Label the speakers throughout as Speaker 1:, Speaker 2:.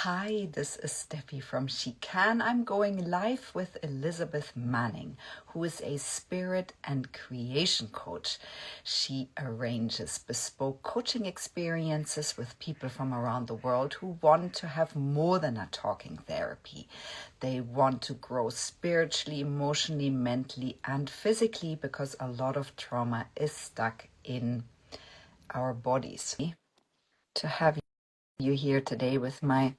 Speaker 1: Hi, this is Steffi from SHECAN. I'm going live with Elisabeth Manning, who is a spirit and creation coach. She arranges bespoke coaching experiences with people from around the world who want to have more than a talking therapy. They want to grow spiritually, emotionally, mentally, and physically because a lot of trauma is stuck in our bodies. To have you here today with my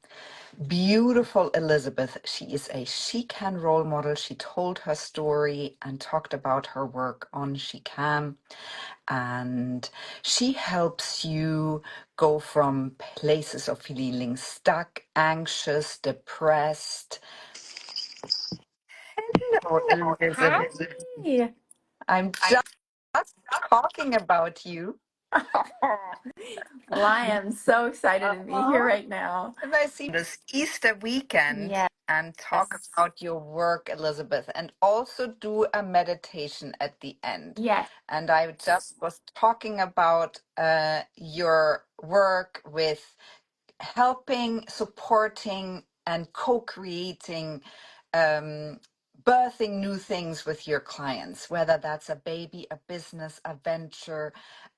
Speaker 1: beautiful Elisabeth. She is a SHECAN role model. She told her story and talked about her work on SHECAN. And she helps you go from places of feeling stuck, anxious, depressed. Hello, Elisabeth.
Speaker 2: Hi.
Speaker 1: I'm just talking about you.
Speaker 2: Well, I am so excited to be here
Speaker 1: Uh-huh.
Speaker 2: right now.
Speaker 1: And I see this Easter weekend
Speaker 2: Yes.
Speaker 1: and talk about your work, Elisabeth, and also do a meditation at the end.
Speaker 2: Yes.
Speaker 1: And I just was talking about your work with helping, supporting, and co-creating, birthing new things with your clients, whether that's a baby, a business, a venture,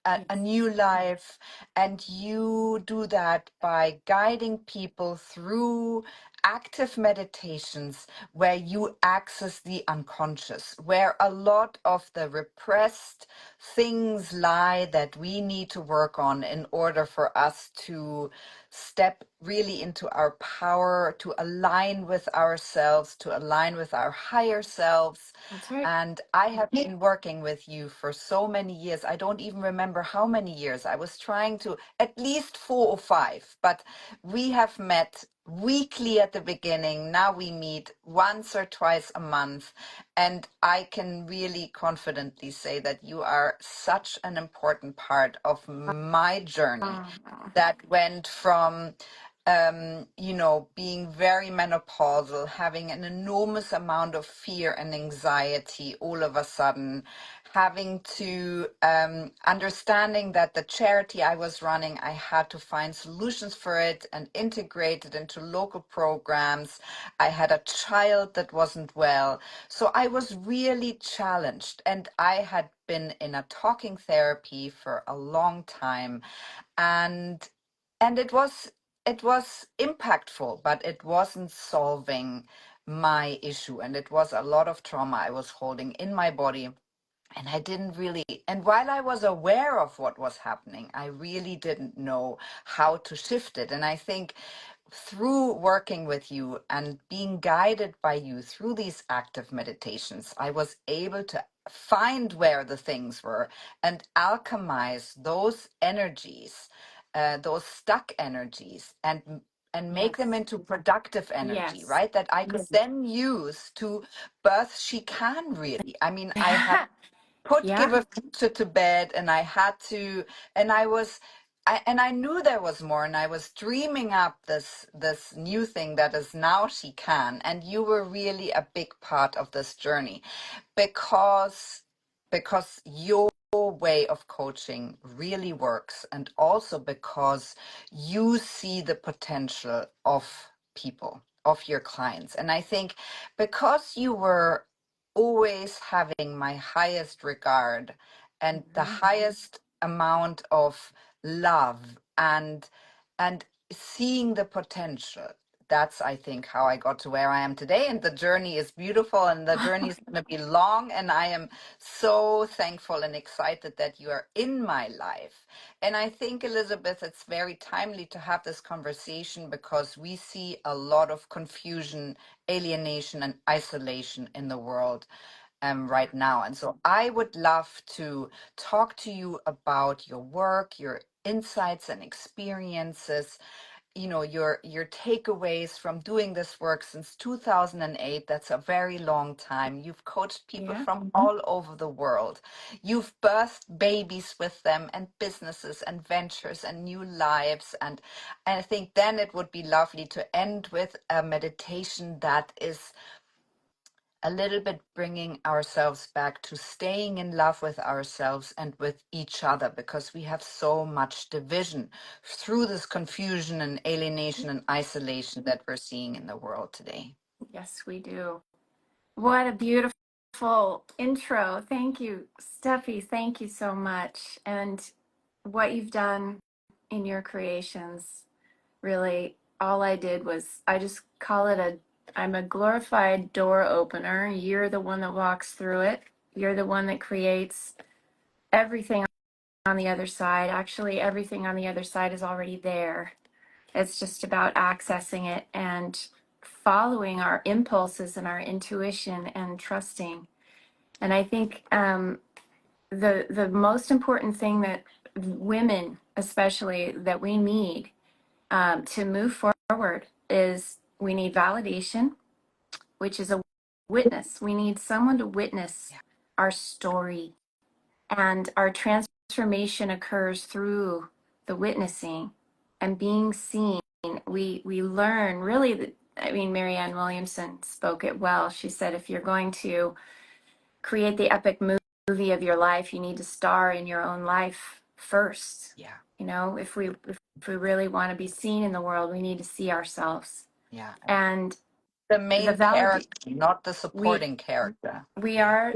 Speaker 1: a new life. And you do that by guiding people through active meditations where you access the unconscious, where a lot of the repressed things lie that we need to work on in order for us to step really into our power, to align with ourselves, to align with our higher selves.
Speaker 2: That's right.
Speaker 1: And I have been working with you for so many years. I don't even remember how many years. I was trying to, at least 4 or 5, but we have met weekly at the beginning. Now we meet once or twice a month. And I can really confidently say that you are such an important part of my journey that went from being very menopausal, having an enormous amount of fear and anxiety all of a sudden, having to understanding that the charity I was running, I had to find solutions for it and integrate it into local programs. I had a child that wasn't well. So I was really challenged, and I had been in a talking therapy for a long time, and it was impactful, but it wasn't solving my issue, and it was a lot of trauma I was holding in my body. And I didn't really, and while I was aware of what was happening, I really didn't know how to shift it. And I think through working with you and being guided by you through these active meditations, I was able to find where the things were and alchemize those energies, those stuck energies, and make them into productive energy,
Speaker 2: Yes.
Speaker 1: right? That I could then use to birth SHECAN, really. I mean, I had put
Speaker 2: Yeah.
Speaker 1: give a future to bed, and I had to, and I knew there was more, and I was dreaming up this new thing that is now SHECAN. And you were really a big part of this journey, because your way of coaching really works, and also because you see the potential of people, of your clients. And I think because you were always having my highest regard and the highest amount of love, and seeing the potential, that's, I think, how I got to where I am today. And the journey is beautiful, and the journey is going to be long, and I am so thankful and excited that you are in my life. And I think, Elisabeth, it's very timely to have this conversation because we see a lot of confusion, alienation, and isolation in the world right now. And so I would love to talk to you about your work, your insights and experiences, your takeaways from doing this work since 2008. That's a very long time. You've coached people from all over the world. You've birthed babies with them, and businesses and ventures and new lives. And I think then it would be lovely to end with a meditation that is a little bit bringing ourselves back to staying in love with ourselves and with each other, because we have so much division through this confusion and alienation and isolation that we're seeing in the world today.
Speaker 2: Yes, we do. What a beautiful intro. Thank you, Steffi. Thank you so much. And what you've done in your creations, really, all I did was I just call it I'm a glorified door opener. You're the one that walks through it. You're the one that creates everything on the other side. Actually, everything on the other side is already there. It's just about accessing it and following our impulses and our intuition and trusting. And I think the most important thing that women, especially, that we need to move forward is we need validation, which is a witness. We need someone to witness
Speaker 1: Yeah.
Speaker 2: our story, and our transformation occurs through the witnessing and being seen. We learn really that, I mean, Marianne Williamson spoke it well. She said, if you're going to create the epic movie of your life, you need to star in your own life first.
Speaker 1: Yeah.
Speaker 2: You know, if we really want to be seen in the world, we need to see ourselves.
Speaker 1: Yeah.
Speaker 2: And
Speaker 1: The
Speaker 2: the
Speaker 1: main
Speaker 2: valid
Speaker 1: character, not the
Speaker 2: we
Speaker 1: supporting character.
Speaker 2: we
Speaker 1: Yeah.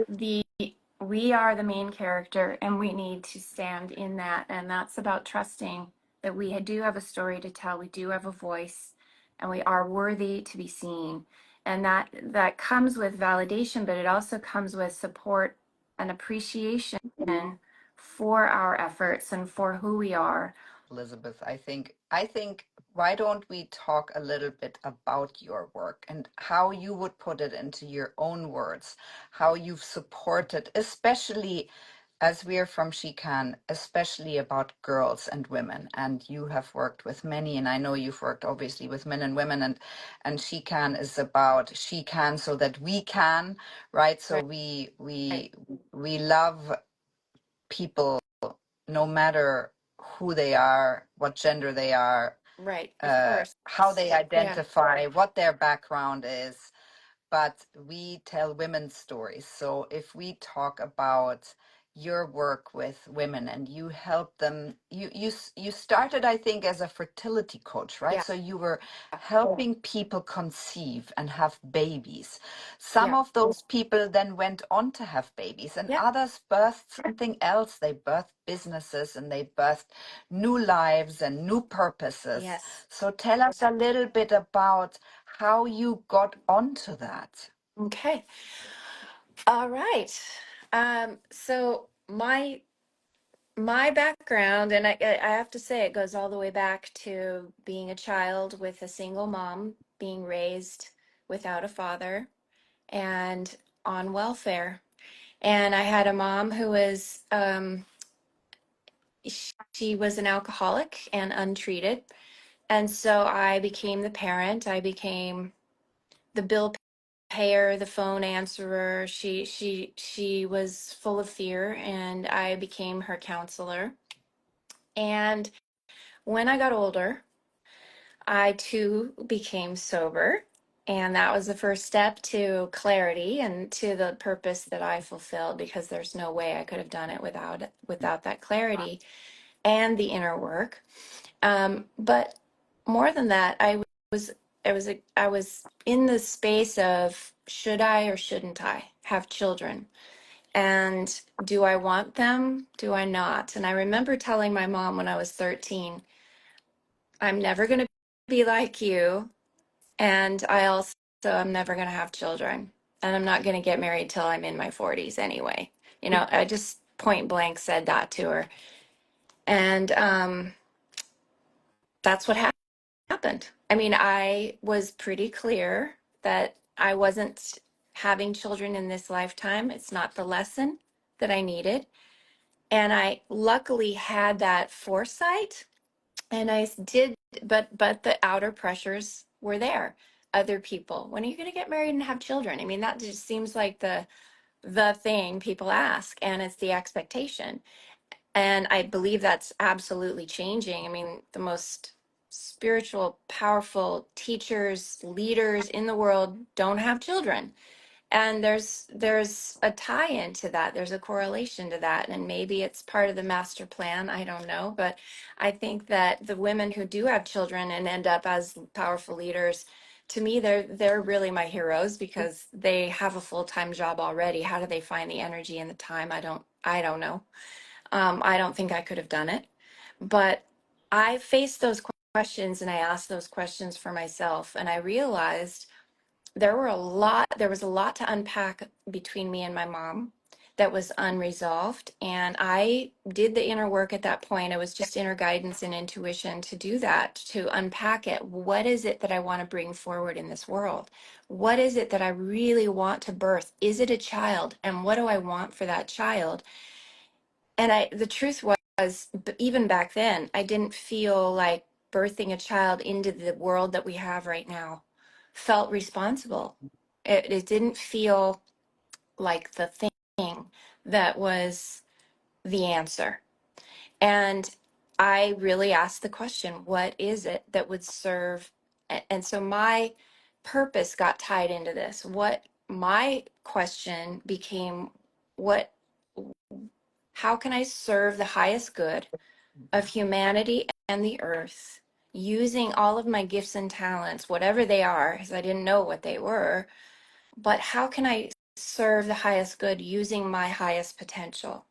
Speaker 2: are the main character, and we need to stand in that. And that's about trusting that we do have a story to tell, we do have a voice, and we are worthy to be seen. And that comes with validation, but it also comes with support and appreciation for our efforts and for who we are.
Speaker 1: Elizabeth, I think why don't we talk a little bit about your work and how you would put it into your own words, how you've supported, especially as we're from SHECAN, especially about girls and women. And you have worked with many, and I know you've worked obviously with men and women, and SHECAN is about she can so that we can, right? So
Speaker 2: Right,
Speaker 1: we love people no matter who they are, what gender they are,
Speaker 2: right, of course.
Speaker 1: how they
Speaker 2: Yeah,
Speaker 1: identify, what their background is, but we tell women's stories. So if we talk about your work with women and you help them, you started, I think, as a fertility coach, right?
Speaker 2: yeah,
Speaker 1: So you were helping people conceive and have babies. Some
Speaker 2: yeah,
Speaker 1: of those people then went on to have babies, and
Speaker 2: yeah.
Speaker 1: others birthed something else. They birthed businesses and they birthed new lives and new purposes.
Speaker 2: Yes.
Speaker 1: So tell us a little bit about how you got onto that.
Speaker 2: Okay. All right. So my background, and I have to say, it goes all the way back to being a child with a single mom, being raised without a father, and on welfare. And I had a mom who was she was an alcoholic and untreated, and so I became the parent. I became the bill payer, the phone answerer. She was full of fear, and I became her counselor. And when I got older, I too became sober. And that was the first step to clarity and to the purpose that I fulfilled, because there's no way I could have done it without that clarity and the inner work. But more than that, was I was in the space of, should I or shouldn't I have children? And do I want them? Do I not? And I remember telling my mom when I was 13, I'm never going to be like you. And I also am never going to have children. And I'm not going to get married till I'm in my 40s anyway. You know, I just point blank said that to her. And that's what happened. I mean, I was pretty clear that I wasn't having children in this lifetime. It's not the lesson that I needed. And I luckily had that foresight, and I did, but the outer pressures were there. Other people, when are you going to get married and have children? I mean, that just seems like the thing people ask, and it's the expectation. And I believe that's absolutely changing. I mean, the most spiritual, powerful teachers, leaders in the world don't have children. And there's a tie into that. There's a correlation to that. And maybe it's part of the master plan. I don't know. But I think that the women who do have children and end up as powerful leaders, to me, they're really my heroes because they have a full-time job already. How do they find the energy and the time? I don't know. I don't think I could have done it. But I faced those questions and I asked those questions for myself. And I realized there was a lot to unpack between me and my mom that was unresolved. And I did the inner work at that point. It was just inner guidance and intuition to do that, to unpack it. What is it that I want to bring forward in this world? What is it that I really want to birth? Is it a child? And what do I want for that child? And the truth was, even back then, I didn't feel like birthing a child into the world that we have right now felt responsible. It didn't feel like the thing that was the answer. And I really asked the question, what is it that would serve? And so my purpose got tied into this. What my question became, what, how can I serve the highest good of humanity and the earth using all of my gifts and talents, whatever they are, because I didn't know what they were, but how can I serve the highest good using my highest potential?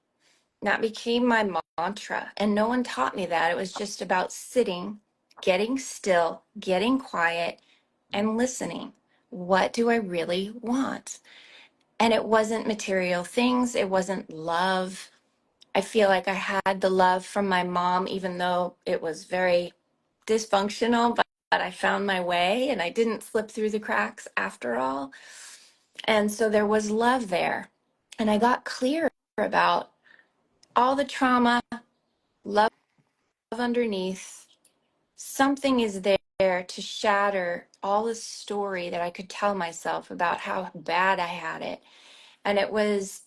Speaker 2: That became my mantra. And no one taught me that. It was just about sitting, getting still, getting quiet, and listening. What do I really want? And it wasn't material things, it wasn't love. I feel like I had the love from my mom, even though it was very dysfunctional, but I found my way and I didn't slip through the cracks after all. And so there was love there. And I got clear about all the trauma, love underneath. Something is there to shatter all the story that I could tell myself about how bad I had it. And it was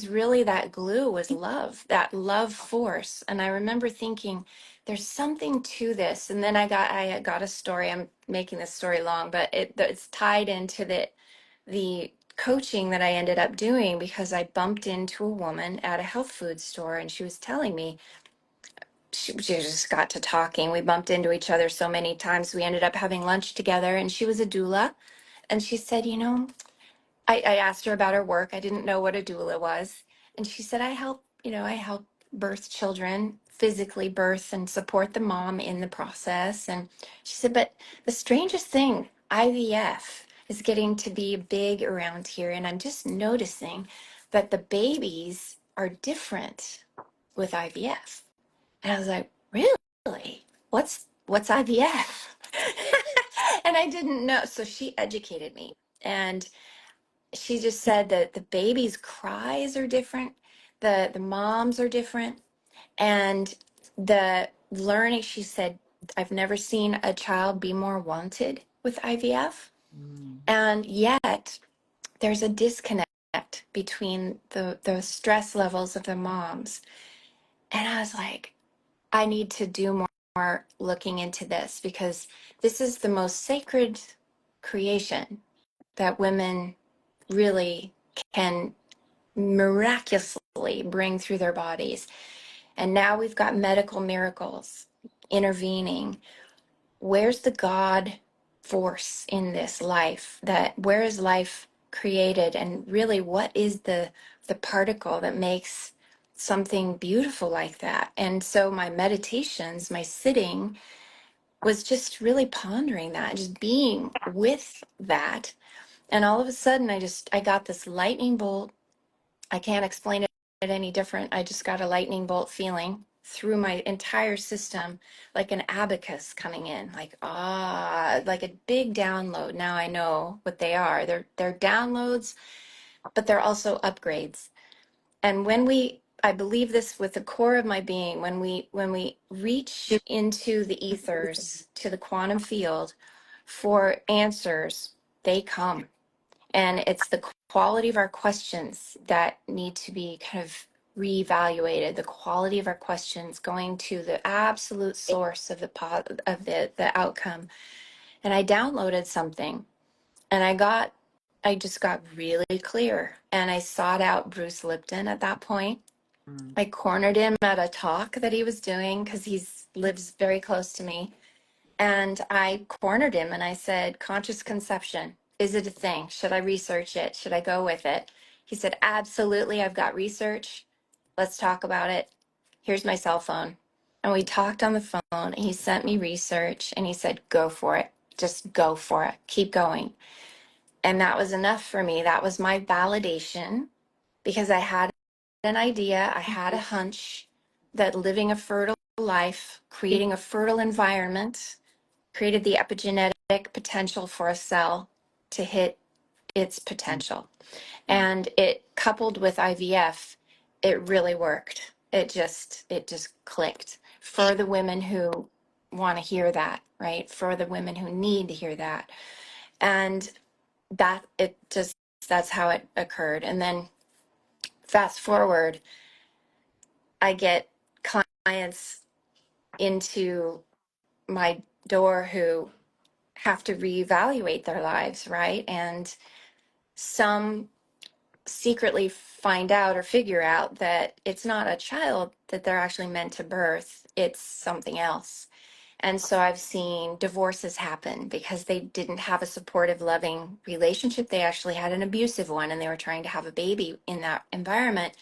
Speaker 2: really that glue was love, that love force. And I remember thinking there's something to this. And then I got a story. I'm making this story long, but it's tied into the coaching that I ended up doing because I bumped into a woman at a health food store and she was telling me she just got to talking. We bumped into each other so many times. We ended up having lunch together and she was a doula. And she said, I asked her about her work. I didn't know what a doula was. And she said, I help birth children, physically birth and support the mom in the process. And she said, but the strangest thing, IVF is getting to be big around here. And I'm just noticing that the babies are different with IVF. And I was like, really? What's IVF? And I didn't know. So she educated me. And she just said that the baby's cries are different, the moms are different, and the learning, she said, I've never seen a child be more wanted with IVF.
Speaker 1: Mm.
Speaker 2: And yet there's a disconnect between the stress levels of the moms. And I was like, I need to do more looking into this because this is the most sacred creation that women really can miraculously bring through their bodies. And now we've got medical miracles intervening. Where's the God force in this life? That where is life created? And really, what is the particle that makes something beautiful like that? And so my meditations, my sitting was just really pondering that, just being with that. And all of a sudden I got this lightning bolt. I can't explain it any different. I just got a lightning bolt feeling through my entire system, like an abacus coming in, like a big download. Now I know what they are. They're downloads, but they're also upgrades. And I believe this with the core of my being, when we reach into the ethers, to the quantum field for answers, they come. And it's the quality of our questions that need to be kind of reevaluated. The quality of our questions going to the absolute source of the outcome. And I downloaded something, and I got I just got really clear and I sought out Bruce Lipton at that point.
Speaker 1: Mm,
Speaker 2: I cornered him at a talk that he was doing because he's lives very close to me. And I cornered him and I said, conscious conception, is it a thing? Should I research it? Should I go with it? He said, absolutely. I've got research. Let's talk about it. Here's my cell phone. And we talked on the phone and he sent me research and he said, go for it. Just go for it. Keep going. And that was enough for me. That was my validation because I had an idea, I had a hunch that living a fertile life, creating a fertile environment, created the epigenetic potential for a cell to hit its
Speaker 1: mm,
Speaker 2: potential.
Speaker 1: mm,
Speaker 2: And it coupled with IVF, it really worked. It just clicked for the women who want to hear that, right? For the women who need to hear that. And that it just that's how it occurred. And then fast forward, I get clients into my door who have to reevaluate their lives, right? And some secretly find out or figure out that it's not a child that they're actually meant to birth, it's something else. And so I've seen divorces happen because they didn't have a supportive, loving relationship. They actually had an abusive one and they were trying to have a baby in that environment.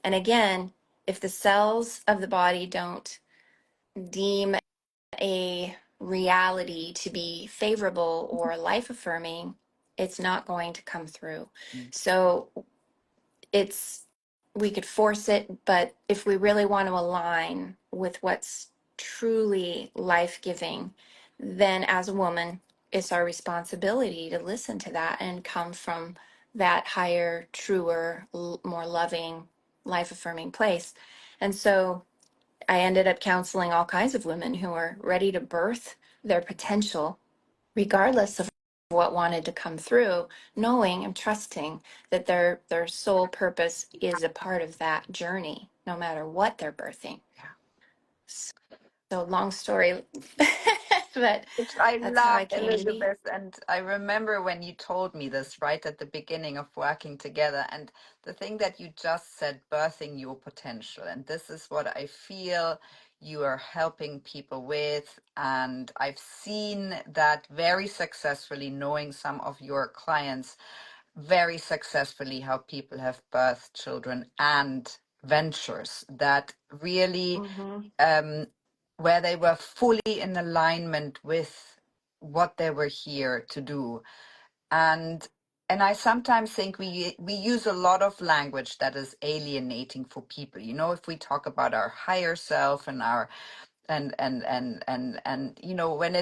Speaker 2: And again, if the cells of the body don't deem a reality to be favorable or life affirming, it's not going to come through.
Speaker 1: mm.
Speaker 2: So it's we could force it, but if we really want to align with what's truly life-giving, then as a woman, it's our responsibility to listen to that and come from that higher, truer, more loving, life-affirming place. And so I ended up counseling all kinds of women who are ready to birth their potential, regardless of what wanted to come through, knowing and trusting that their sole purpose is a part of that journey, no matter what they're birthing.
Speaker 1: Yeah.
Speaker 2: So long story, but
Speaker 1: Which I
Speaker 2: that's how
Speaker 1: love,
Speaker 2: I came to be.
Speaker 1: Elizabeth. And I remember when you told me this right at the beginning of working together. And the thing that you just said, birthing your potential. And this is what I feel you are helping people with. And I've seen that very successfully, knowing some of your clients very successfully, how people have birthed children and ventures that really
Speaker 2: Mm-hmm.
Speaker 1: um, where they were fully in alignment with what they were here to do. And I sometimes think we use a lot of language that is alienating for people. You know, if we talk about our higher self and our and when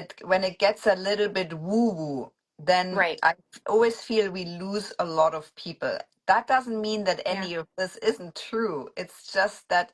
Speaker 1: it gets a little bit woo woo, then
Speaker 2: Right.
Speaker 1: I always feel we lose a lot of people. That doesn't mean that
Speaker 2: Yeah.
Speaker 1: any of this isn't true. It's just that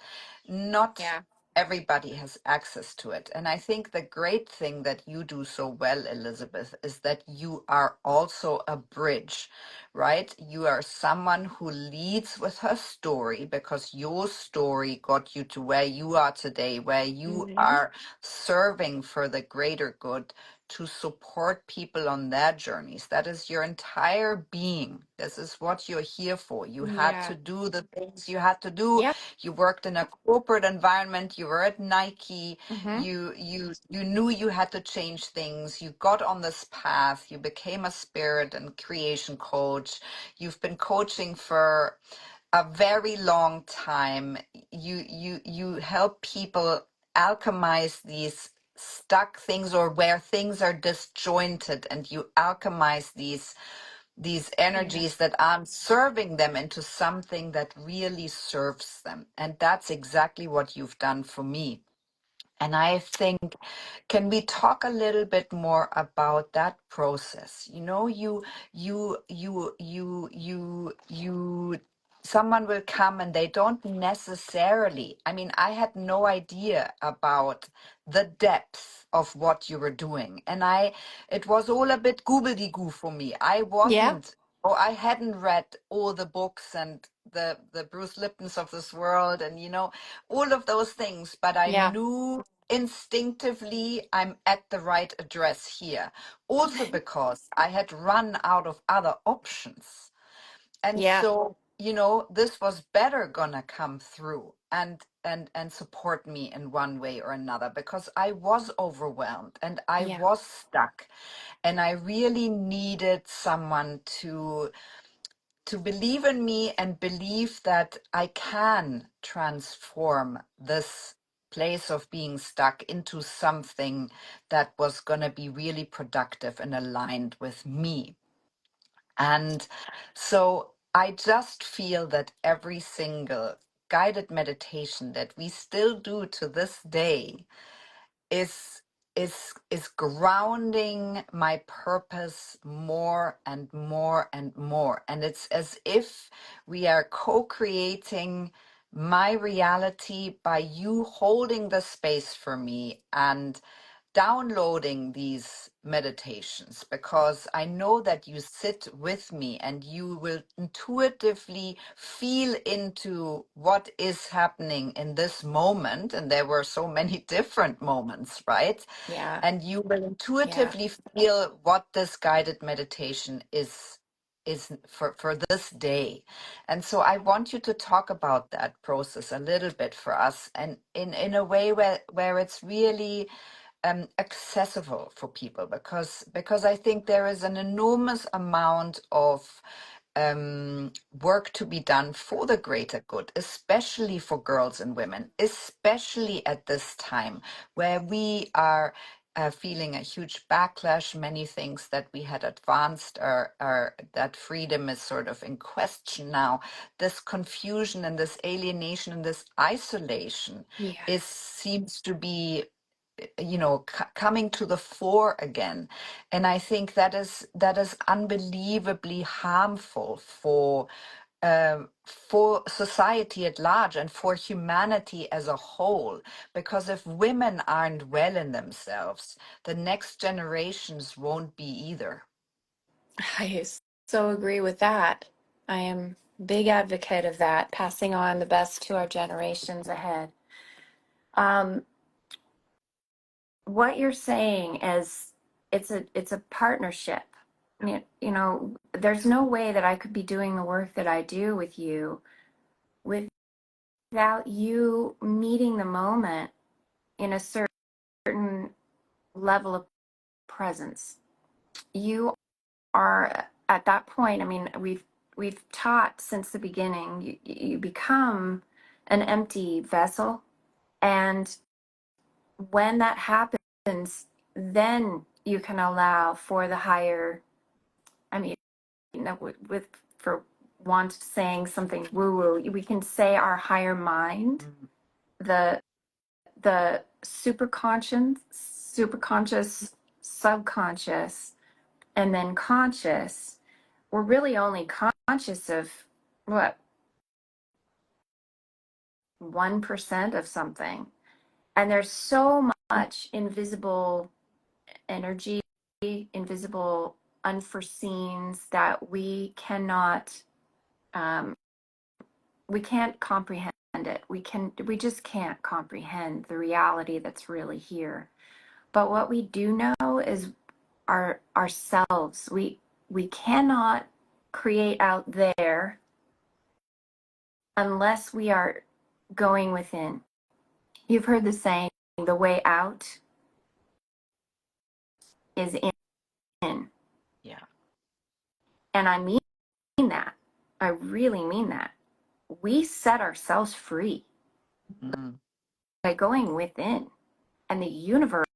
Speaker 1: not
Speaker 2: Yeah.
Speaker 1: everybody has access to it. And I think the great thing that you do so well, Elizabeth, is that you are also a bridge, right? You are someone who leads with her story because your story got you to where you are today, where you
Speaker 2: Mm-hmm.
Speaker 1: are serving for the greater good to support people on their journeys. That is your entire being. This is what you're here for. You had to
Speaker 2: Yeah.
Speaker 1: do the things you had to do.
Speaker 2: Yep.
Speaker 1: You worked in a corporate environment. You were at Nike.
Speaker 2: Mm-hmm.
Speaker 1: You knew you had to change things. You got on this path. You became a spirit and creation coach. You've been coaching for a very long time. You help people alchemize these stuck things or where things are disjointed, and you alchemize these
Speaker 2: Yeah.
Speaker 1: energies that aren't serving them into something that really serves them. And that's exactly what you've done for me. And I think, can we talk a little bit more about that process? You know, someone will come and they don't necessarily, I mean, I had no idea about the depth of what you were doing. And it was all a bit gobbledygook for me.
Speaker 2: Yep.
Speaker 1: I hadn't read all the books and the Bruce Liptons of this world and, all of those things, but I
Speaker 2: Yeah.
Speaker 1: knew instinctively I'm at the right address here. Also because I had run out of other options. And
Speaker 2: Yeah.
Speaker 1: so, this was better gonna come through and support me in one way or another, because I was overwhelmed and I
Speaker 2: Yeah.
Speaker 1: was stuck, and I really needed someone to believe in me and believe that I can transform this place of being stuck into something that was going to be really productive and aligned with me. And so I just feel that every single guided meditation that we still do to this day is is grounding my purpose more and more and more, and it's as if we are co-creating my reality by you holding the space for me and downloading these meditations, because I know that you sit with me and you will intuitively feel into what is happening in this moment. And there were so many different moments, right?
Speaker 2: Yeah.
Speaker 1: And you will
Speaker 2: Yeah.
Speaker 1: intuitively feel what this guided meditation is for this day. And so I want you to talk about that process a little bit for us, and in a way where it's really accessible for people, because I think there is an enormous amount of work to be done for the greater good, especially for girls and women, especially at this time where we are feeling a huge backlash. Many things that we had advanced are that freedom is sort of in question now. This confusion and this alienation and this isolation
Speaker 2: Yeah.
Speaker 1: is seems to be coming to the fore again. And I think that is unbelievably harmful for society at large and for humanity as a whole, because if women aren't well in themselves, the next generations won't be either.
Speaker 2: I so agree with that. I am big advocate of that, passing on the best to our generations ahead. Um, what you're saying is it's a partnership. I mean, there's no way that I could be doing the work that I do with you without you meeting the moment in a certain level of presence. You are at that point. I mean, we've taught since the beginning. You become an empty vessel, and when that happens, then you can allow for the higher. I mean, with for want of saying something woo woo, we can say our higher mind,
Speaker 1: Mm.
Speaker 2: the superconscious, subconscious, and then conscious. We're really only conscious of what 1% of something, and there's so much invisible energy, invisible unforeseens that we can't comprehend it. We just can't comprehend the reality that's really here. But what we do know is ourselves. We cannot create out there unless we are going within. You've heard the saying, the way out is in.
Speaker 1: Yeah.
Speaker 2: And I mean that. I really mean that. We set ourselves free
Speaker 1: Mm.
Speaker 2: by going within, and the universe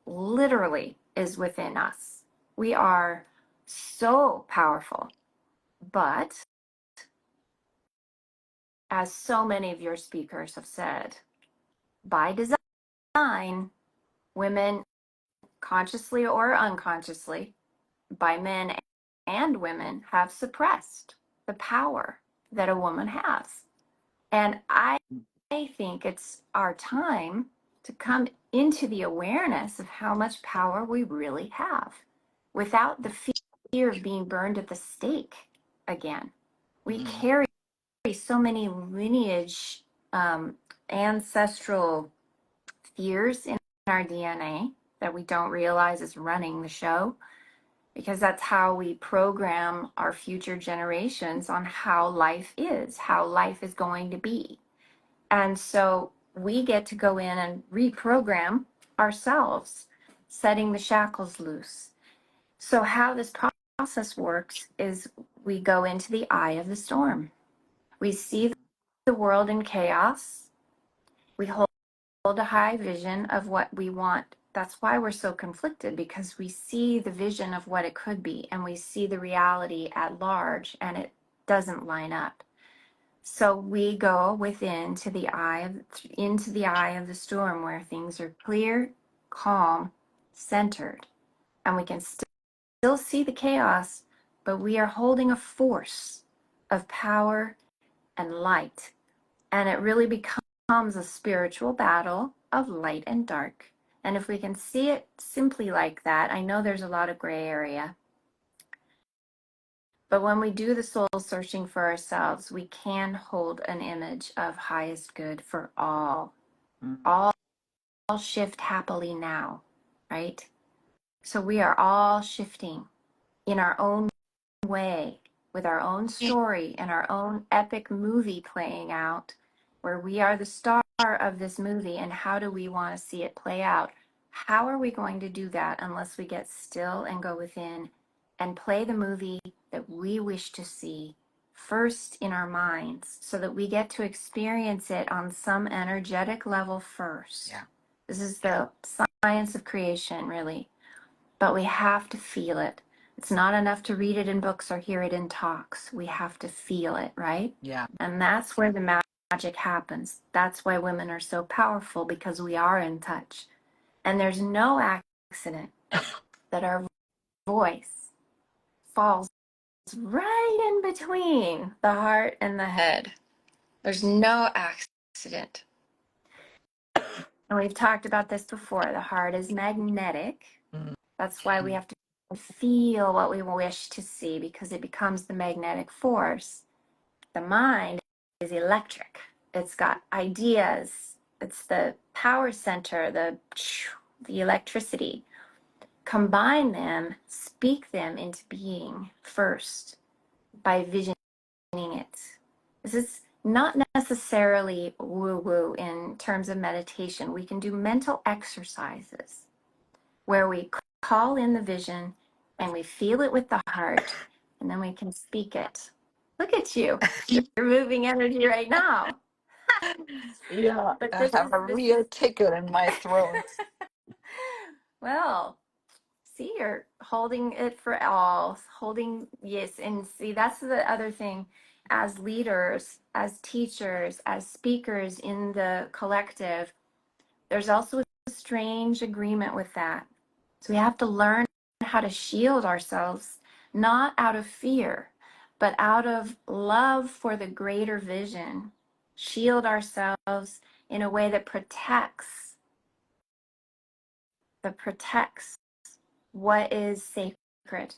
Speaker 2: literally is within us. We are so powerful. But as so many of your speakers have said, by design, women, consciously or unconsciously, by men and women, have suppressed the power that a woman has. And I think it's our time to come into the awareness of how much power we really have without the fear of being burned at the stake again. We
Speaker 1: Mm.
Speaker 2: carry so many lineage, ancestral fears in our DNA that we don't realize is running the show, because that's how we program our future generations on how life is going to be. And so we get to go in and reprogram ourselves, setting the shackles loose. So how this process works is we go into the eye of the storm. We see the world in chaos. We hold a high vision of what we want. That's why we're so conflicted, because we see the vision of what it could be and we see the reality at large and it doesn't line up. So we go into the eye of the storm, where things are clear, calm, centered, and we can still see the chaos, but we are holding a force of power and light. And it really becomes a spiritual battle of light and dark. And if we can see it simply like that, I know there's a lot of gray area. But when we do the soul searching for ourselves, we can hold an image of highest good for all. All shift happily now, right? So we are all shifting in our own way, with our own story and our own epic movie playing out, where we are the star of this movie. And how do we want to see it play out? How are we going to do that unless we get still and go within and play the movie that we wish to see first in our minds, so that we get to experience it on some energetic level first? Yeah. This is the science of creation, really. But we have to feel it. It's not enough to read it in books or hear it in talks. We have to feel it, right? Yeah. And that's where the magic happens. That's why women are so powerful, because we are in touch. And there's no accident that our voice falls right in between the heart and the head. There's no accident. And we've talked about this before. The heart is magnetic. That's why we have to feel what we wish to see, because it becomes the magnetic force. The mind is electric. It's got ideas. It's the power center, the electricity. Combine them, speak them into being first by visioning it. This is not necessarily woo-woo in terms of meditation. We can do mental exercises where we call in the vision and we feel it with the heart, and then we can speak it. Look at you. You're moving energy right now.
Speaker 1: Yeah,
Speaker 2: But
Speaker 1: I have a real tickle in my throat.
Speaker 2: Well, see, you're holding it for all, yes. And see, that's the other thing. As leaders, as teachers, as speakers in the collective, there's also a strange agreement with that. So we have to learn how to shield ourselves, not out of fear, but out of love for the greater vision. Shield ourselves in a way that protects what is sacred.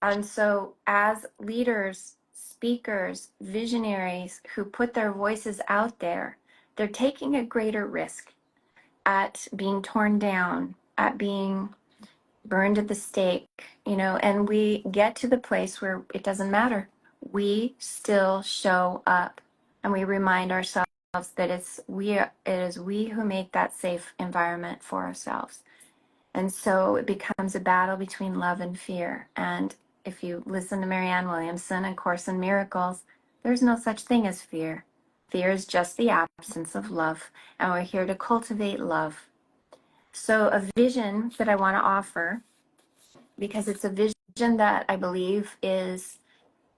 Speaker 2: And so as leaders, speakers, visionaries who put their voices out there, they're taking a greater risk at being torn down, at being burned at the stake, and we get to the place where it doesn't matter. We still show up, and we remind ourselves that it is we who make that safe environment for ourselves. And so it becomes a battle between love and fear. And if you listen to Marianne Williamson and Course in Miracles, there's no such thing as fear. Fear is just the absence of love, and we're here to cultivate love. So a vision that I want to offer, because it's a vision that I believe is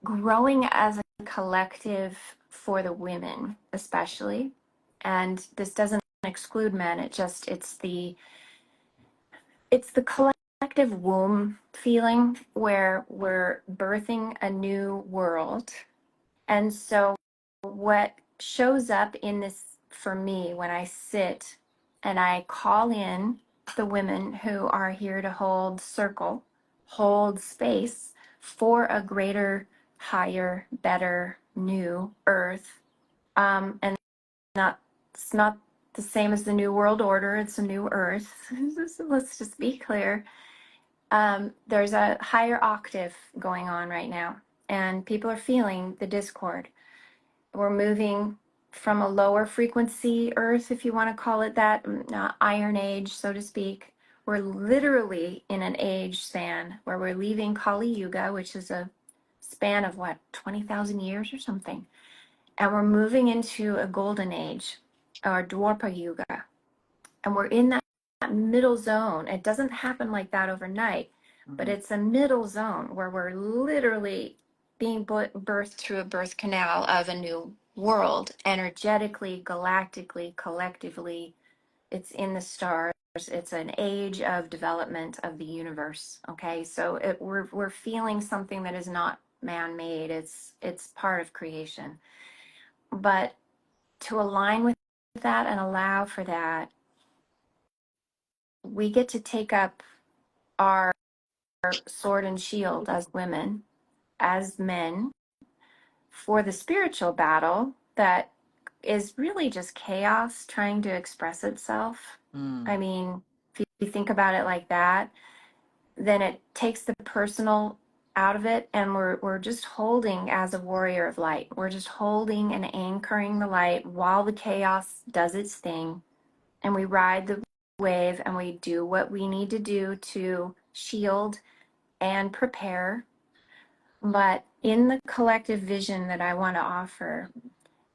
Speaker 2: growing as a collective for the women, especially. And this doesn't exclude men. It's the collective womb feeling where we're birthing a new world. And so what shows up in this for me when I sit and I call in the women who are here to hold circle, hold space for a greater, higher, better, new earth. And it's not the same as the New World Order. It's a new Earth. Let's just be clear. There's a higher octave going on right now, and people are feeling the discord. We're moving from a lower frequency Earth, if you want to call it that, Iron Age, so to speak. We're literally in an age span where we're leaving Kali Yuga, which is a span of what, 20,000 years or something. And we're moving into a golden age, or Dwarpa Yuga. And we're in that middle zone. It doesn't happen like that overnight, but it's a middle zone where we're literally being birthed through a birth canal of a new world, energetically, galactically, collectively. It's in the stars. It's an age of development of the universe. Okay, so we're feeling something that is not man-made. It's part of creation. But to align with that and allow for that, we get to take up our sword and shield as women, as men, for the spiritual battle that is really just chaos trying to express itself. I mean, if you think about it like that, then it takes the personal out of it, and we're just holding as a warrior of light. We're just holding and anchoring the light while the chaos does its thing, and we ride the wave and we do what we need to do to shield and prepare. But in the collective vision that I want to offer,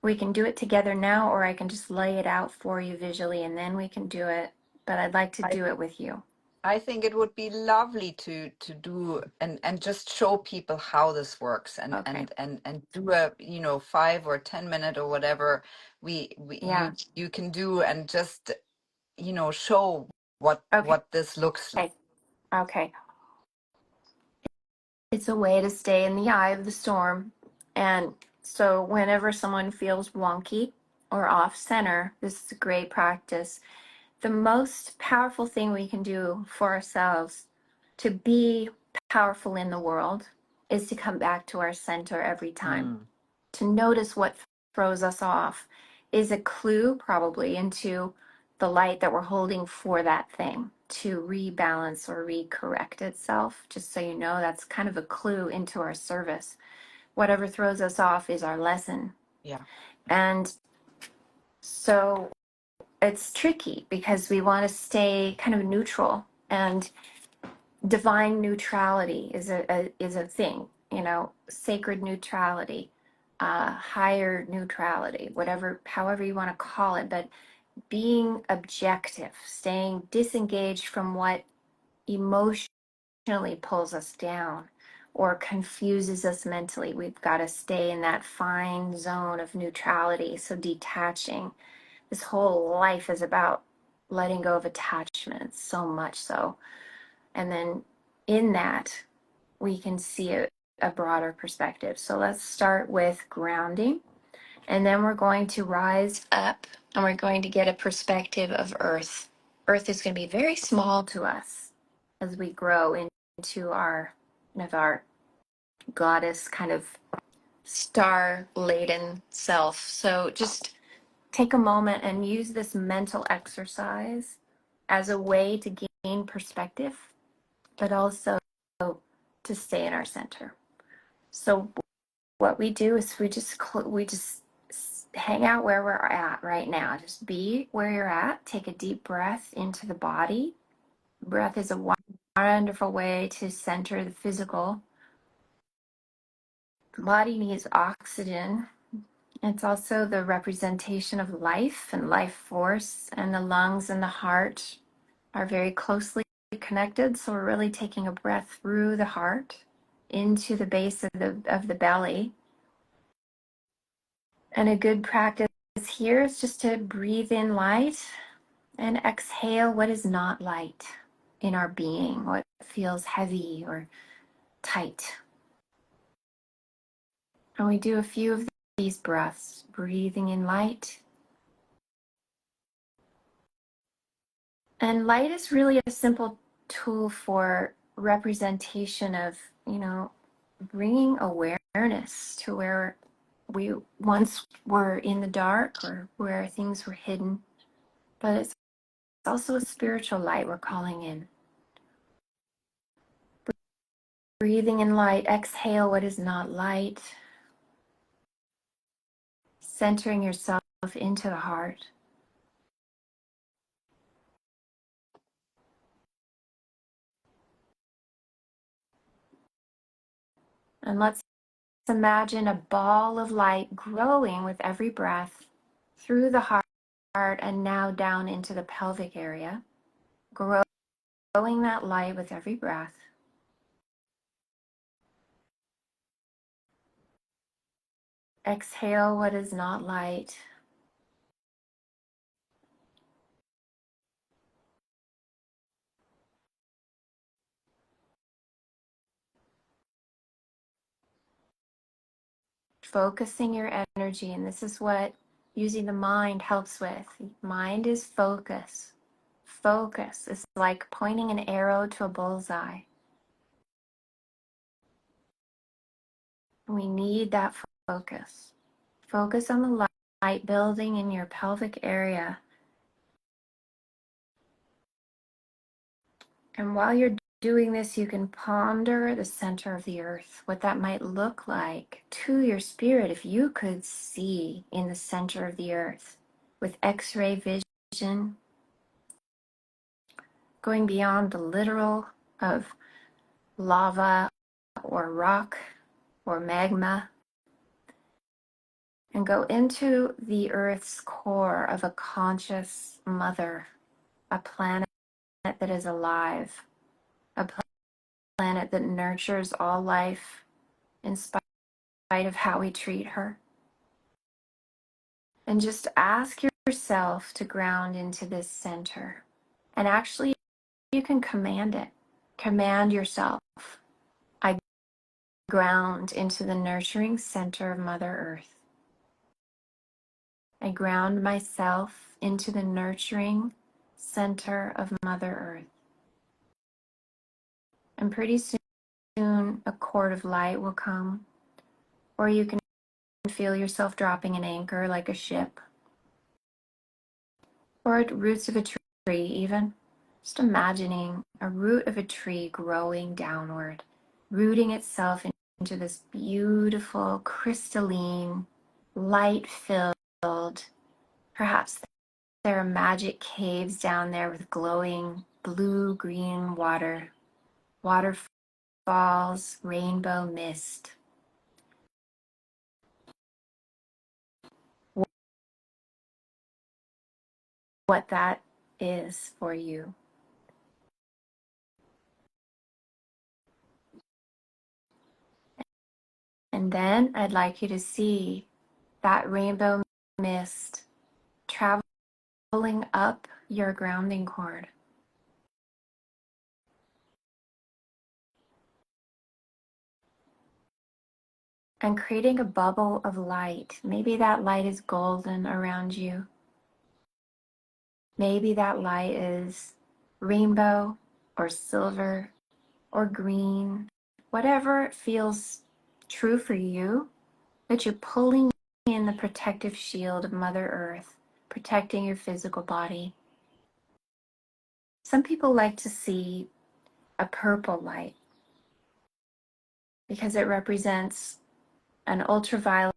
Speaker 2: we can do it together now, or I can just lay it out for you visually and then we can do it. But I'd like to do it with you.
Speaker 1: I think it would be lovely to do and just show people how this works
Speaker 2: Okay.
Speaker 1: and do a 5 or 10 minute or whatever
Speaker 2: Yeah.
Speaker 1: you can do, and just show what
Speaker 2: Okay.
Speaker 1: this looks like.
Speaker 2: Okay. Okay. It's a way to stay in the eye of the storm. And so whenever someone feels wonky or off center, this is a great practice. The most powerful thing we can do for ourselves to be powerful in the world is to come back to our center every time. To notice what throws us off is a clue probably into the light that we're holding for that thing to rebalance or recorrect itself. Just so you know, that's kind of a clue into our service. Whatever throws us off is our lesson.
Speaker 1: Yeah.
Speaker 2: And so it's tricky because we want to stay kind of neutral, and divine neutrality is a thing, sacred neutrality, higher neutrality, whatever, however you want to call it, but being objective, staying disengaged from what emotionally pulls us down or confuses us mentally. We've got to stay in that fine zone of neutrality. So detaching. This whole life is about letting go of attachments, so much so. And then in that, we can see a broader perspective. So let's start with grounding. And then we're going to rise up and we're going to get a perspective of Earth. Earth is going to be very small to us as we grow into our goddess kind of star laden self. So just take a moment and use this mental exercise as a way to gain perspective, but also to stay in our center. So what we do is we just hang out where we're at right now. Just be where you're at. Take a deep breath into the body. Breath is a wonderful way to center the physical. The body needs oxygen. It's also the representation of life and life force, and the lungs and the heart are very closely connected. So we're really taking a breath through the heart into the base of the belly. And a good practice here is just to breathe in light and exhale what is not light in our being, what feels heavy or tight. And we do a few of these breaths, breathing in light. And light is really a simple tool for representation of, bringing awareness to where we once were in the dark or where things were hidden. but it's also a spiritual light we're calling in. Breathing in light, exhale what is not light, centering yourself into the heart. And let's imagine a ball of light growing with every breath through the heart and now down into the pelvic area, growing that light with every breath. Exhale what is not light. Focusing your energy, and this is what using the mind helps with. Mind is focus. Focus is like pointing an arrow to a bullseye. We need that focus. Focus on the light building in your pelvic area. And while you're doing this, you can ponder the center of the earth, what that might look like to your spirit if you could see in the center of the earth with X-ray vision, going beyond the literal of lava or rock or magma, and go into the earth's core of a conscious mother, a planet that is alive, a planet that nurtures all life in spite of how we treat her. And just ask yourself to ground into this center. And actually, you can command it. Command yourself. I ground into the nurturing center of Mother Earth. I ground myself into the nurturing center of Mother Earth. And pretty soon, a cord of light will come, or you can feel yourself dropping an anchor like a ship, or at roots of a tree even. Just imagining a root of a tree growing downward, rooting itself into this beautiful, crystalline, light-filled, perhaps there are magic caves down there with glowing blue-green water, waterfalls, rainbow mist. What that is for you. And then I'd like you to see that rainbow mist traveling up your grounding cord. And creating a bubble of light. Maybe that light is golden around you. Maybe that light is rainbow or silver or green. Whatever feels true for you, that you're pulling in the protective shield of Mother Earth, protecting your physical body. Some people like to see a purple light because it represents an ultraviolet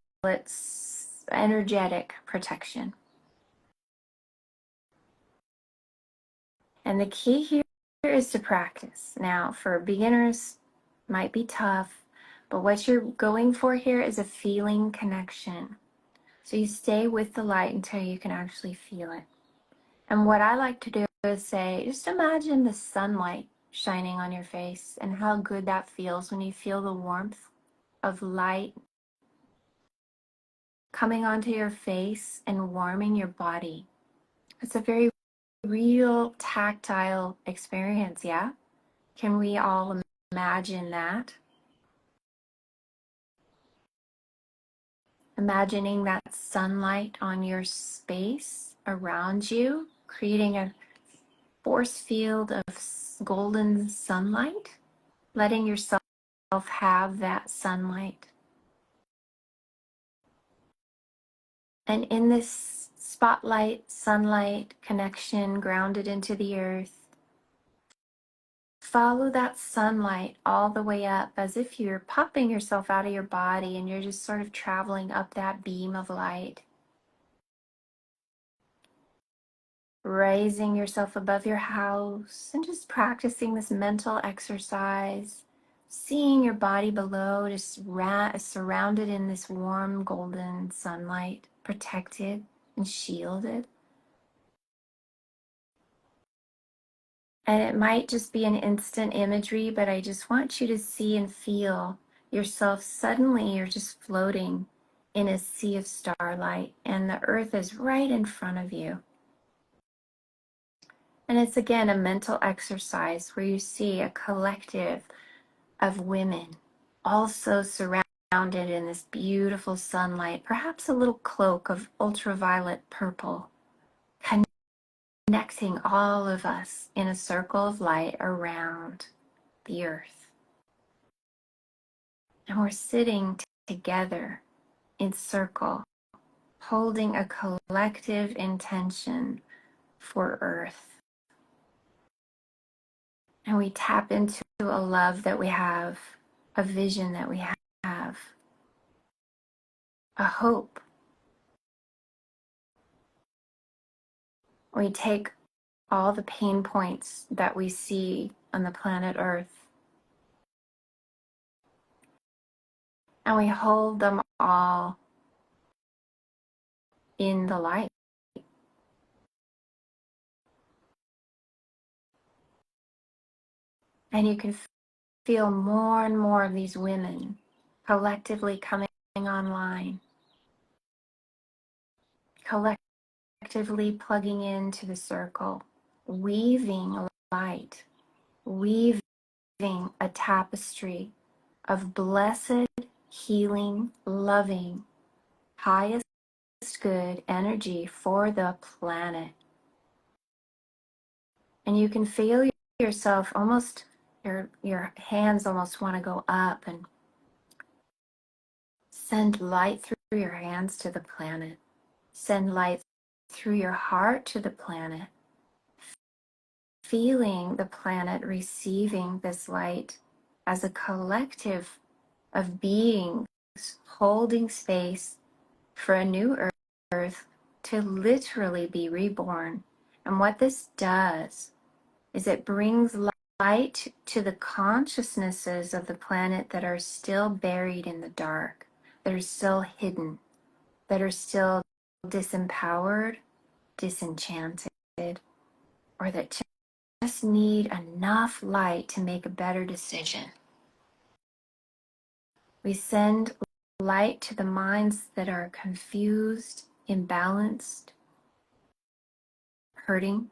Speaker 2: energetic protection. And the key here is to practice. Now, for beginners, might be tough, but what you're going for here is a feeling connection. So you stay with the light until you can actually feel it. And what I like to do is say, just imagine the sunlight shining on your face and how good that feels when you feel the warmth of light coming onto your face and warming your body. It's a very real tactile experience, yeah? Can we all imagine that? Imagining that sunlight on your space around you, creating a force field of golden sunlight, letting yourself have that sunlight. And in this spotlight, sunlight connection grounded into the earth. Follow that sunlight all the way up as if you're popping yourself out of your body and you're just sort of traveling up that beam of light. Raising yourself above your house and just practicing this mental exercise. Seeing your body below, just surrounded in this warm golden sunlight, protected and shielded. And it might just be an instant imagery, but I just want you to see and feel yourself. Suddenly, you're just floating in a sea of starlight, and the earth is right in front of you. And it's again a mental exercise where you see a collective of women also surrounded in this beautiful sunlight, perhaps a little cloak of ultraviolet purple, connecting all of us in a circle of light around the earth. And we're sitting together in circle, holding a collective intention for Earth. And we tap into a love that we have, a vision that we have, a hope. We take all the pain points that we see on the planet Earth and we hold them all in the light. And you can feel more and more of these women collectively coming online, collectively plugging into the circle, weaving light, weaving a tapestry of blessed, healing, loving, highest good energy for the planet. And you can feel yourself almost, your hands almost want to go up and send light through your hands to the planet. Send light through your heart to the planet. Feeling the planet receiving this light as a collective of beings holding space for a new earth to literally be reborn. And what this does is it brings light to the consciousnesses of the planet that are still buried in the dark, that are still hidden, that are still disempowered, disenchanted, or that just need enough light to make a better decision. We send light to the minds that are confused, imbalanced, hurting.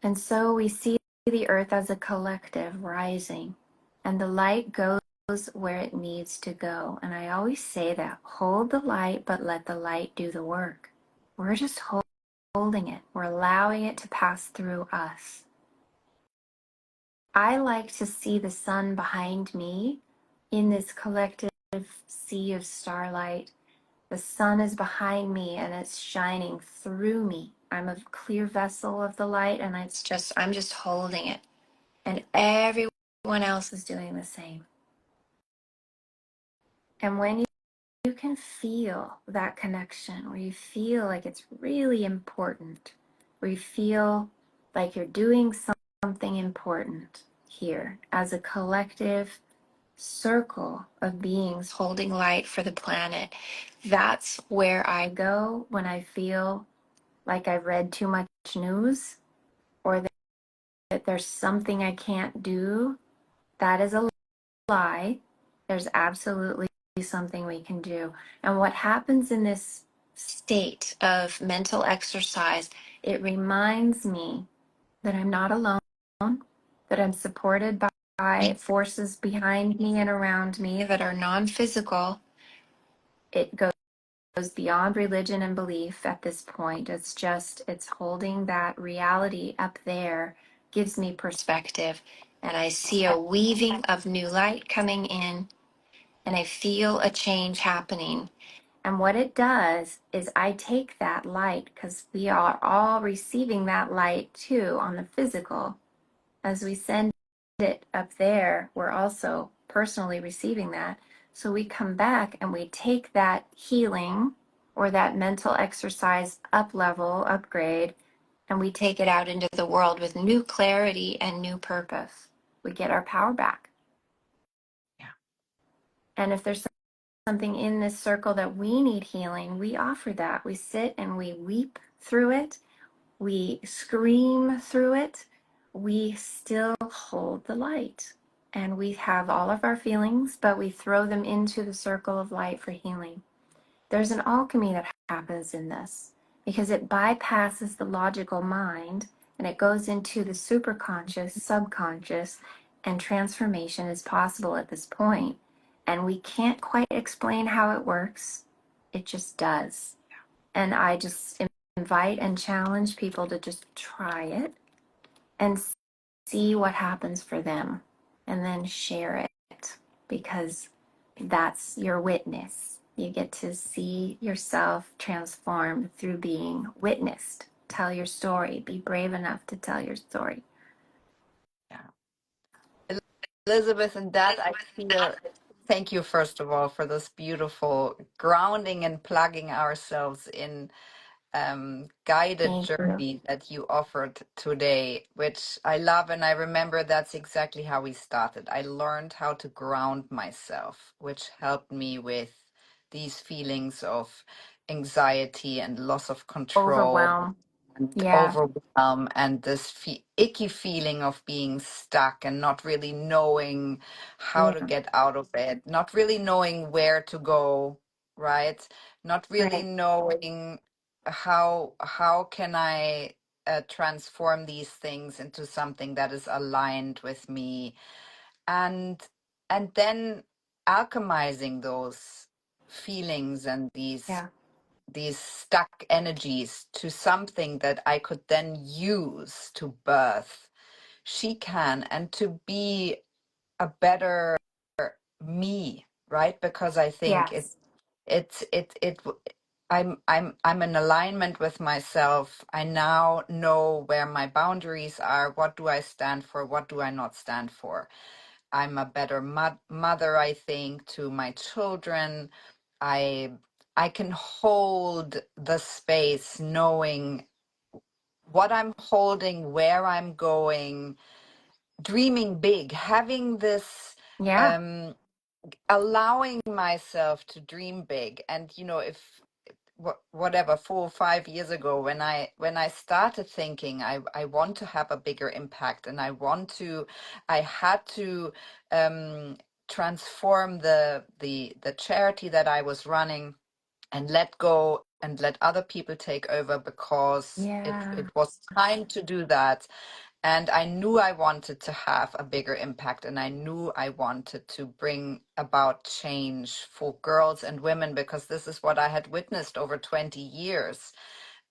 Speaker 2: And so we see the earth as a collective rising, and the light goes where it needs to go. And I always say that, hold the light, but let the light do the work. We're just holding it. We're allowing it to pass through us. I like to see the sun behind me in this collective sea of starlight. The sun is behind me and it's shining through me. I'm a clear vessel of the light and I'm just holding it. And everyone else is doing the same. And when you can feel that connection, where you feel like it's really important, where you feel like you're doing something important here as a collective circle of beings holding light for the planet, that's where I go when I feel like I've read too much news or that there's something I can't do. That is a lie. There's absolutely something we can do. And what happens in this state of mental exercise, it reminds me that I'm not alone, that I'm supported by forces behind me and around me that are non-physical. It goes beyond religion and belief at this point. It's holding that reality up there, gives me perspective, and I see a weaving of new light coming in, and I feel a change happening. And what it does is I take that light, because we are all receiving that light too on the physical. As we send it up there, we're also personally receiving that. So we come back and we take that healing or that mental exercise up level, upgrade, and we take it out into the world with new clarity and new purpose. We get our power back.
Speaker 1: Yeah.
Speaker 2: And if there's something in this circle that we need healing, we offer that. We sit and we weep through it. We scream through it. We still hold the light. And we have all of our feelings, but we throw them into the circle of light for healing. There's an alchemy that happens in this because it bypasses the logical mind and it goes into the superconscious, subconscious, and transformation is possible at this point. And we can't quite explain how it works, it just does. And I just invite and challenge people to just try it and see what happens for them and then share it, because that's your witness. You get to see yourself transform through being witnessed. Tell your story. Be brave enough to tell your story.
Speaker 1: Yeah. Elizabeth, and that I feel, thank you, first of all, for this beautiful grounding and plugging ourselves in guided
Speaker 2: Thank you.
Speaker 1: journey that you offered today, which I love. And I remember that's exactly how we started. I learned how to ground myself, which helped me with these feelings of anxiety and loss of control
Speaker 2: Overwhelm.
Speaker 1: and
Speaker 2: Yeah,
Speaker 1: overwhelm and this icky feeling of being stuck and not really knowing how to
Speaker 2: yeah,
Speaker 1: get out of it, not really knowing where to go, right? Not really
Speaker 2: right.
Speaker 1: knowing how can I transform these things into something that is aligned with me, and then alchemizing those feelings and
Speaker 2: Yeah,
Speaker 1: these stuck energies to something that I could then use to birth SHECAN and to be a better me, right? Because I think
Speaker 2: yes,
Speaker 1: it I'm in alignment with myself. I now know where my boundaries are. What do I stand for? What do I not stand for? I'm a better mother, I think, to my children. I I can hold the space knowing what I'm holding, where I'm going, dreaming big, having this
Speaker 2: yeah,
Speaker 1: um allowing myself to dream big. And if whatever 4 or 5 years ago, when I started thinking I want to have a bigger impact, and I had to um transform the charity that I was running and let go and let other people take over, because
Speaker 2: yeah,
Speaker 1: it was time to do that. And I knew I wanted to have a bigger impact, and I knew I wanted to bring about change for girls and women, because this is what I had witnessed over 20 years.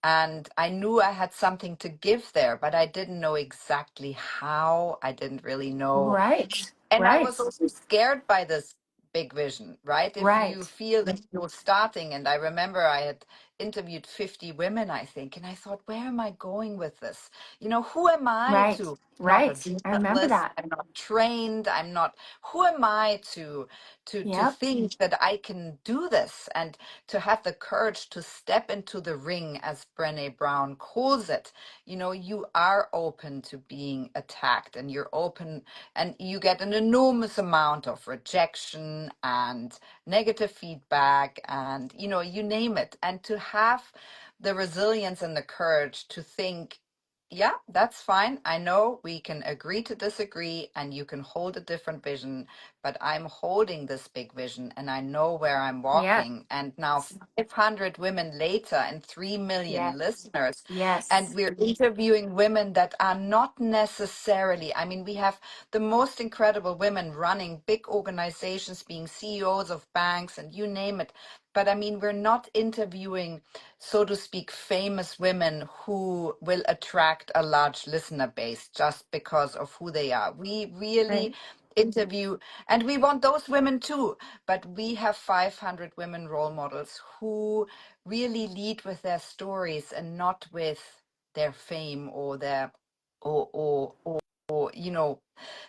Speaker 1: And I knew I had something to give there, but I didn't know exactly how. I didn't really know.
Speaker 2: right,
Speaker 1: And I was
Speaker 2: right,
Speaker 1: also scared by this big vision, right? If you
Speaker 2: right,
Speaker 1: feel that you're starting, and I remember I had interviewed 50 women, I think, and I thought, where am I going with this? Who am I
Speaker 2: right,
Speaker 1: to? Not a
Speaker 2: right. I remember
Speaker 1: journalist.
Speaker 2: that.
Speaker 1: I'm not trained. I'm not. Who am I to
Speaker 2: Yep,
Speaker 1: think that I can do this, and to have the courage to step into the ring, as Brené Brown calls it? You are open to being attacked, and you're open, and you get an enormous amount of rejection and negative feedback, and you name it. And to have the resilience and the courage to think, yeah, that's fine. I know we can agree to disagree, and you can hold a different vision, but I'm holding this big vision, and I know where I'm
Speaker 2: yes,
Speaker 1: walking. And now 500 women later and 3 million
Speaker 2: yes,
Speaker 1: listeners, and
Speaker 2: yes,
Speaker 1: we're interviewing women that are not necessarily, I mean, we have the most incredible women running big organizations, being CEOs of banks, and you name it. But I mean, we're not interviewing, so to speak, famous women who will attract a large listener base just because of who they are. We really
Speaker 2: right,
Speaker 1: interview, and we want those women too, but we have 500 women role models who really lead with their stories and not with their fame or their or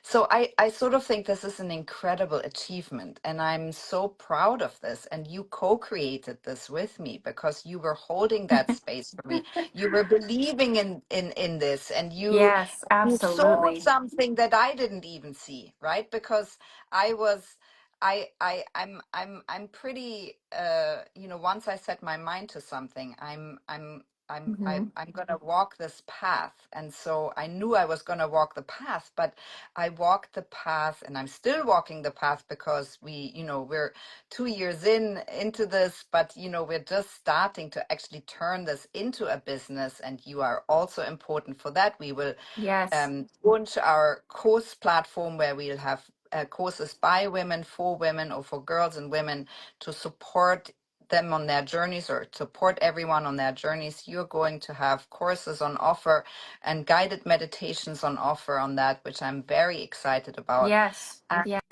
Speaker 1: so I sort of think this is an incredible achievement, and I'm so proud of this. And you co-created this with me because you were holding that space for me. You were believing in this, and
Speaker 2: Yes,
Speaker 1: you saw
Speaker 2: absolutely.
Speaker 1: something that I didn't even see, right? Because I was I'm pretty once I set my mind to something,
Speaker 2: Hmm.
Speaker 1: I'm gonna walk this path. And so I knew I was gonna walk the path, but I walked the path, and I'm still walking the path because we're 2 years into this, but we're just starting to actually turn this into a business, and you are also important for that. We will
Speaker 2: Yes,
Speaker 1: launch our course platform where we'll have courses by women, for women, or for girls and women to support them on their journeys or support everyone on their journeys. You're going to have courses on offer and guided meditations on offer on that, which I'm very excited about.
Speaker 2: yes,
Speaker 1: And
Speaker 2: yes,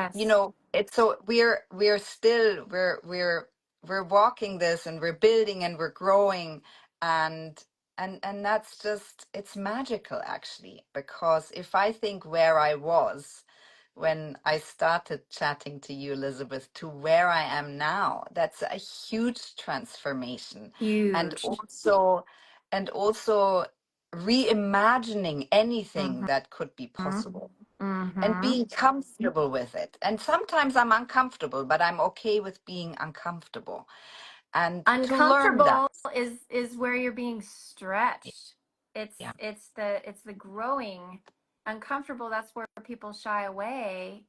Speaker 1: it's so we're still we're walking this, and we're building, and we're growing, and and that's just, it's magical actually, because if I think where I was when I started chatting to you, Elizabeth, to where I am now, that's a huge transformation. And
Speaker 2: huge.
Speaker 1: also reimagining anything
Speaker 2: Hmm.
Speaker 1: that could be possible and
Speaker 2: Hmm.
Speaker 1: being comfortable with it. And sometimes I'm uncomfortable, but I'm okay with being uncomfortable and to learn that.
Speaker 2: Uncomfortable is where you're being stretched.
Speaker 1: Yeah.
Speaker 2: It's the growing. Uncomfortable, that's where people shy away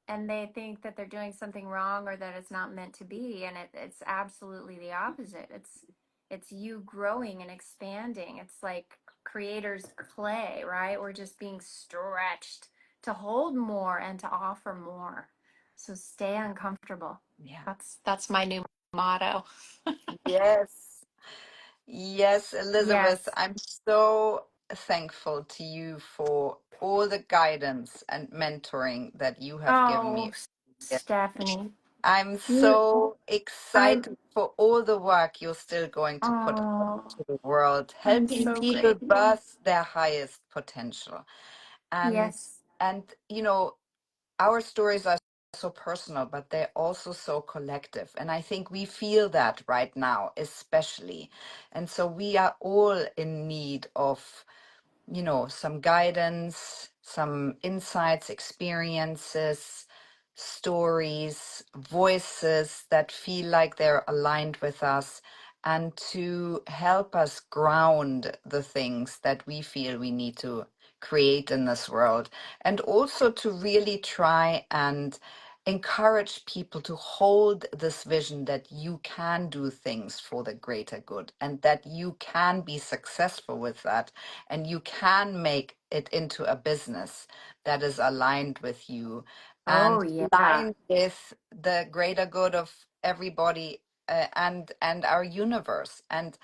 Speaker 2: and they think that they're doing something wrong or that it's not meant to be, and it's absolutely the opposite. It's you growing and expanding. It's like creator's clay, right? We're just being stretched to hold more and to offer more. So stay uncomfortable.
Speaker 1: Yeah.
Speaker 2: That's my new motto.
Speaker 1: Yes. Yes, Elizabeth,
Speaker 2: Yes.
Speaker 1: I'm so thankful to you for all the guidance and mentoring that you have given
Speaker 2: Oh,
Speaker 1: me.
Speaker 2: Stephanie,
Speaker 1: I'm
Speaker 2: you,
Speaker 1: so
Speaker 2: I'm,
Speaker 1: excited for all the work you're still going to put out
Speaker 2: oh,
Speaker 1: to the world,
Speaker 2: I'm
Speaker 1: helping
Speaker 2: so
Speaker 1: people
Speaker 2: grateful.
Speaker 1: birth their highest potential. And
Speaker 2: Yes.
Speaker 1: and our stories are so personal, but they're also so collective. And I think we feel that right now, especially. And so we are all in need of some guidance, some insights, experiences, stories, voices that feel like they're aligned with us, and to help us ground the things that we feel we need to create in this world. And also to really try and encourage people to hold this vision that you can do things for the greater good, and that you can be successful with that, and you can make it into a business that is aligned with you
Speaker 2: Oh,
Speaker 1: and
Speaker 2: yeah.
Speaker 1: aligned with the greater good of everybody, and our universe. And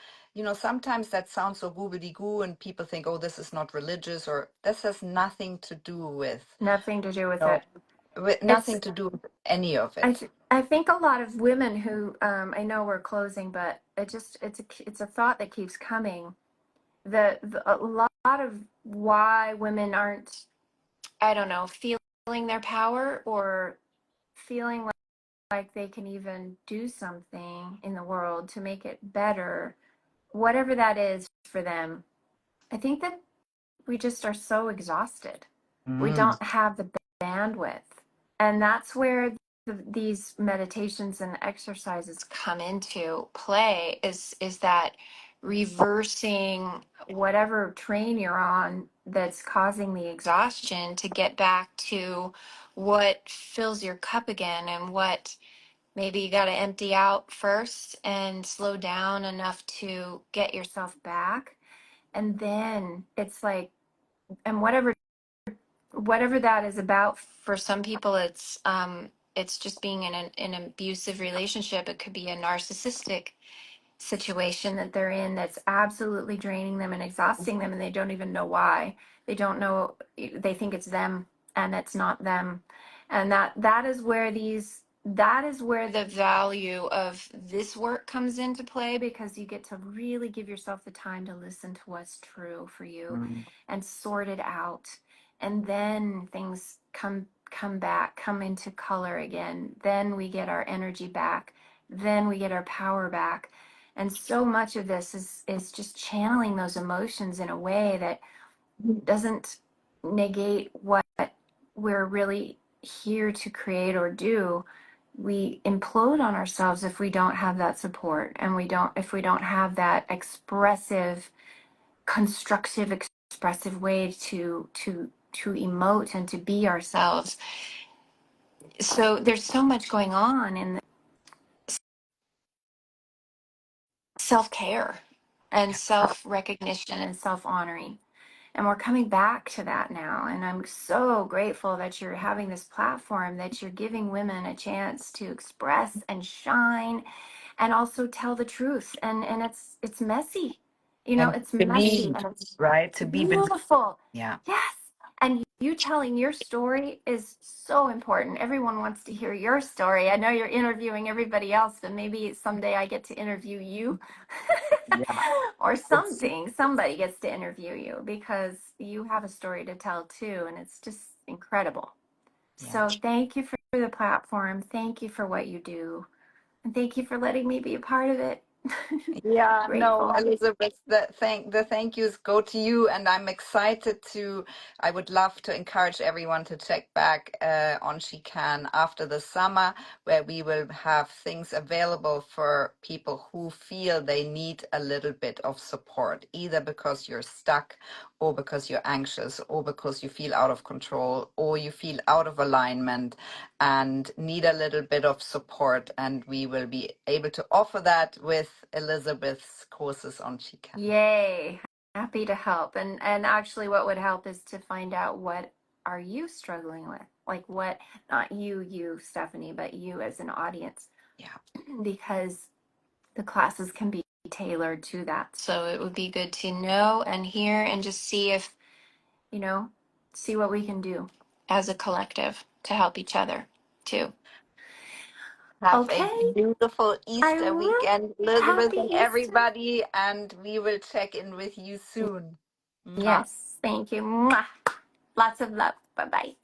Speaker 1: sometimes that sounds so goobly-goo, and people think, oh, this is not religious, or this has nothing to do with
Speaker 2: Nothing to do with
Speaker 1: no
Speaker 2: it.
Speaker 1: with
Speaker 2: It's,
Speaker 1: nothing to do with any of it.
Speaker 2: I think a lot of women who, I know we're closing, but it's a thought that keeps coming. A lot of why women aren't, I don't know, feeling their power or feeling like they can even do something in the world to make it better, whatever that is for them. I think that we just are so exhausted. We
Speaker 1: Mm.
Speaker 2: don't have the bandwidth. And that's where these meditations and exercises come into play, is that reversing whatever train you're on that's causing the exhaustion to get back to what fills your cup again, and what maybe you got to empty out first and slow down enough to get yourself back. And then it's like, and whatever that is about, for some people it's just being in an abusive relationship. It could be a narcissistic situation that they're in that's absolutely draining them and exhausting them, and they don't even know why. They don't know, they think it's them, and it's not them. And that is where the value of this work comes into play, because you get to really give yourself the time to listen to what's true for you
Speaker 1: Mm.
Speaker 2: and sort it out. And then things come into color again. Then we get our energy back. Then we get our power back. And so much of this is just channeling those emotions in a way that doesn't negate what we're really here to create or do. We implode on ourselves if we don't have that support, and if we don't have that expressive, constructive, expressive way to emote and to be ourselves. So there's so much going on in self-care and self-recognition and self-honoring. And we're coming back to that now. And I'm so grateful that you're having this platform, that you're giving women a chance to express and shine and also tell the truth. And it's messy. You know,
Speaker 1: And
Speaker 2: it's messy
Speaker 1: believe,
Speaker 2: and it's
Speaker 1: right? To be believed.
Speaker 2: beautiful.
Speaker 1: Yeah.
Speaker 2: Yes. And you telling your story is so important. Everyone wants to hear your story. I know you're interviewing everybody else, but maybe someday I get to interview you.
Speaker 1: Yeah.
Speaker 2: Or
Speaker 1: It's,
Speaker 2: somebody gets to interview you, because you have a story to tell too, and it's just incredible.
Speaker 1: yeah.
Speaker 2: So thank you for the platform. Thank you for what you do. And thank you for letting me be a part of it.
Speaker 1: Yeah, no,
Speaker 2: Grateful.
Speaker 1: Elizabeth, the thank yous go to you, and I'm excited to. I would love to encourage everyone to check back on SHECAN after the summer, where we will have things available for people who feel they need a little bit of support, either because you're stuck, or because you're anxious, or because you feel out of control, or you feel out of alignment and need a little bit of support. And we will be able to offer that with Elizabeth's courses on SHECAN.
Speaker 2: Yay. Happy to help. And actually what would help is to find out, what are you struggling with? Like, what, not you, Stephanie, but you as an audience.
Speaker 1: Yeah.
Speaker 2: Because the classes can be tailored to that. So it would be good to know and hear and just see if, see what we can do as a collective to help each other too.
Speaker 1: Have a
Speaker 2: Okay.
Speaker 1: beautiful
Speaker 2: I
Speaker 1: Easter
Speaker 2: will.
Speaker 1: weekend, Elizabeth
Speaker 2: Happy
Speaker 1: and
Speaker 2: Easter.
Speaker 1: everybody, and we will check in with you soon. Mwah.
Speaker 2: Yes. Thank you. Mwah. Lots of love. Bye bye.